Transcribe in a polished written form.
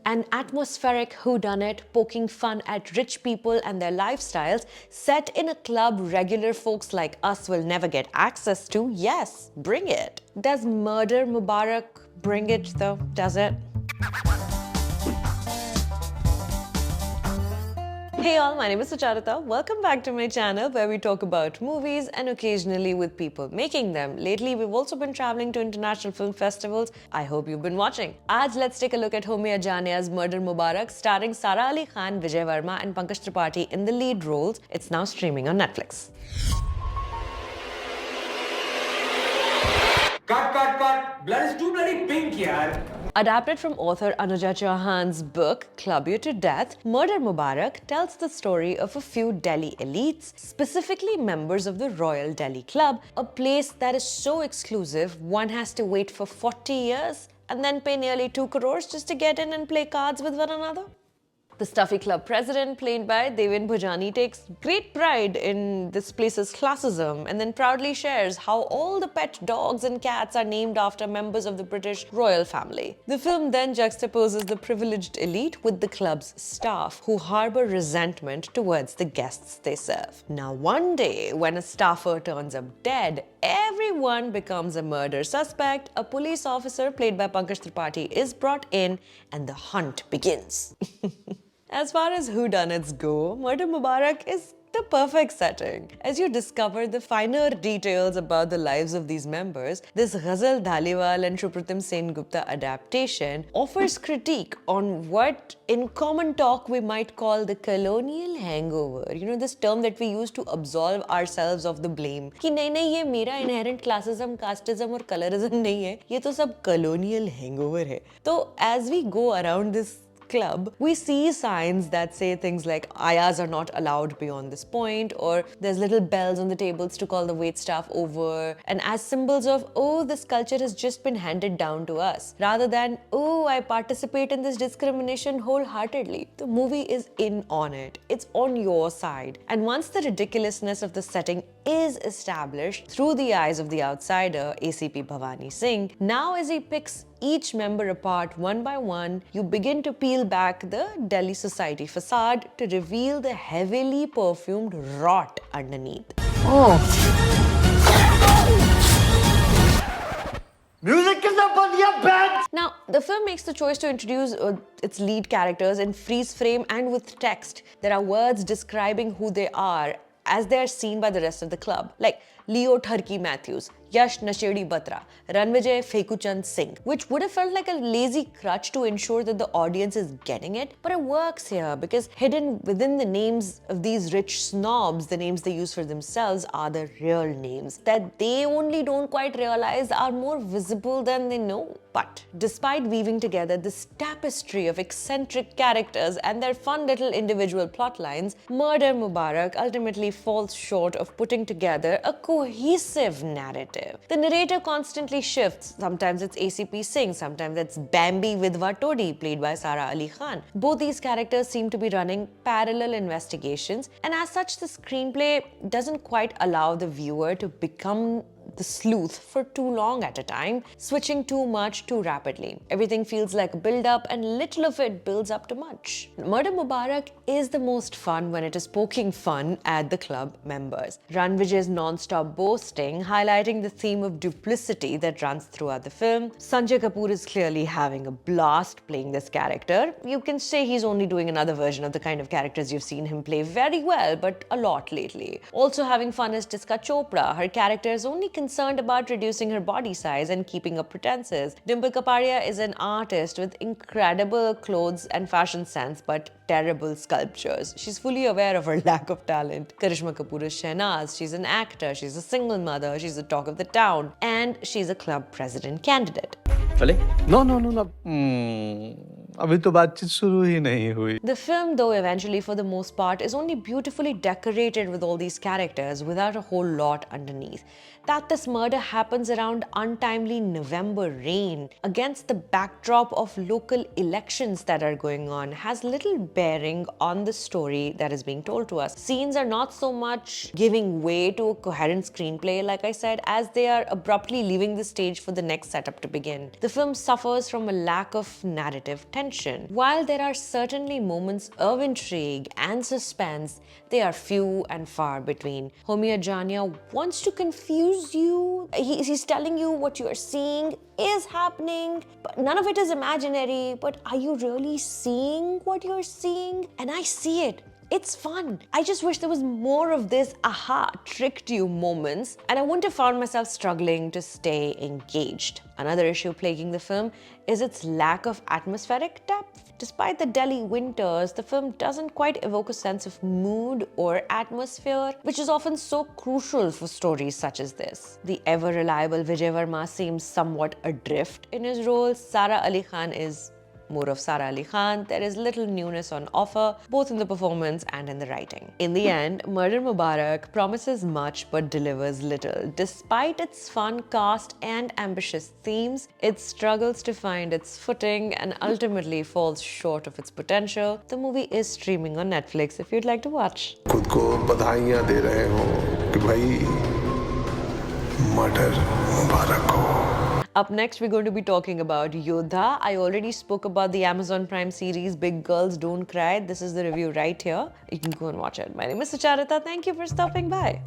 An atmospheric whodunit poking fun at rich people and their lifestyles set in a club regular folks like us will never get access to. Yes, bring it. Does Murder Mubarak bring it though? Does it? Hey all, my name is Sucharita. Welcome back to my channel where we talk about movies and occasionally with people making them. Lately, we've also been traveling to international film festivals. I hope you've been watching. Aaj let's take a look at Homi Ajania's Murder Mubarak starring Sara Ali Khan, Vijay Varma and Pankaj Tripathi in the lead roles. It's now streaming on Netflix. Cut. Blood is too bloody pink, yaar. Adapted from author Anuja Chauhan's book Club You to Death, Murder Mubarak tells the story of a few Delhi elites, specifically members of the Royal Delhi Club, a place that is so exclusive one has to wait for 40 years and then pay nearly 2 crores just to get in and play cards with one another. The stuffy club president, played by Devin Bhujani, takes great pride in this place's classism and then proudly shares how all the pet dogs and cats are named after members of the British royal family. The film then juxtaposes the privileged elite with the club's staff, who harbor resentment towards the guests they serve. Now, one day, when a staffer turns up dead, everyone becomes a murder suspect. A police officer, played by Pankaj Tripathi, is brought in and the hunt begins. As far as whodunits go, Murder Mubarak is the perfect setting. As you discover the finer details about the lives of these members, this Ghazal Dhaliwal and Supratim Sen Gupta adaptation offers critique on what in common talk we might call the colonial hangover. You know, this term that we use to absolve ourselves of the blame. कि नहीं ये मेरा inherent classism, casteism और colorism नहीं है, ये तो सब colonial hangover है. So as we go around this club, we see signs that say things like ayahs are not allowed beyond this point, or there's little bells on the tables to call the waitstaff over, and as symbols of, oh, this culture has just been handed down to us, rather than, oh, I participate in this discrimination wholeheartedly. The movie is in on it. It's on your side. And once the ridiculousness of the setting is established through the eyes of the outsider, ACP Singh, now as he picks each member apart one by one, you begin to peel back the Delhi society facade to reveal the heavily perfumed rot underneath. Music is a bad band. Now, the film makes the choice to introduce its lead characters in freeze frame and with text. There are words describing who they are as they are seen by the rest of the club, like Leo Tharki Matthews, Yash Nashedi Batra, Ranvijay Fekuchand Singh, which would have felt like a lazy crutch to ensure that the audience is getting it, but it works here because hidden within the names of these rich snobs, the names they use for themselves are the real names that they only don't quite realize are more visible than they know. But despite weaving together this tapestry of eccentric characters and their fun little individual plot lines, Murder Mubarak ultimately falls short of putting together a cohesive narrative. The narrator constantly shifts. Sometimes it's ACP Singh, sometimes it's Bambi Vidhwa Todi, played by Sara Ali Khan. Both these characters seem to be running parallel investigations, and as such, the screenplay doesn't quite allow the viewer to become the sleuth for too long at a time, switching too much too rapidly. Everything feels like a build-up and little of it builds up to much. Murder Mubarak is the most fun when it is poking fun at the club members. Ranvijay's non-stop boasting, highlighting the theme of duplicity that runs throughout the film. Sanjay Kapoor is clearly having a blast playing this character. You can say he's only doing another version of the kind of characters you've seen him play very well, but a lot lately. Also having fun is Tisca Chopra. Her character is only concerned about reducing her body size and keeping up pretenses. Dimple Kapadia is an artist with incredible clothes and fashion sense, but terrible sculptures. She's fully aware of her lack of talent. Karishma Kapoor is Shehnaz. She's an actor, she's a single mother, she's the talk of the town, and she's a club president candidate. No. अभी तो बातचीत शुरू ही नहीं हुई. The film, though, eventually for the most part, is only beautifully decorated with all these characters without a whole lot underneath. That this murder happens around untimely November rain against the backdrop of local elections that are going on has little bearing on the story that is being told to us. Scenes are not so much giving way to a coherent screenplay, like I said, as they are abruptly leaving the stage for the next setup to begin. The film suffers from a lack of narrative tension. tension. While there are certainly moments of intrigue and suspense, they are few and far between. Homi Ajania wants to confuse you. He's telling you what you are seeing is happening, but none of it is imaginary. But are you really seeing what you're seeing? And I see it. It's fun. I just wish there was more of this aha, tricked you moments, and I wouldn't have found myself struggling to stay engaged. Another issue plaguing the film is its lack of atmospheric depth. Despite the Delhi winters, the film doesn't quite evoke a sense of mood or atmosphere, which is often so crucial for stories such as this. The ever-reliable Vijay Varma seems somewhat adrift in his role. Sara Ali Khan is more of Sara Ali Khan. There is little newness on offer, both in the performance and in the writing. In the end, Murder Mubarak promises much but delivers little. Despite its fun cast and ambitious themes, it struggles to find its footing and ultimately falls short of its potential. The movie is streaming on Netflix if you'd like to watch. खुद को बधाइयां दे रहे हो कि भाई murder मुबारक हो. Up next, we're going to be talking about Yodha. I already spoke about the Amazon Prime series Big Girls Don't Cry. This is the review right here. You can go and watch it. My name is Sucharita. Thank you for stopping by.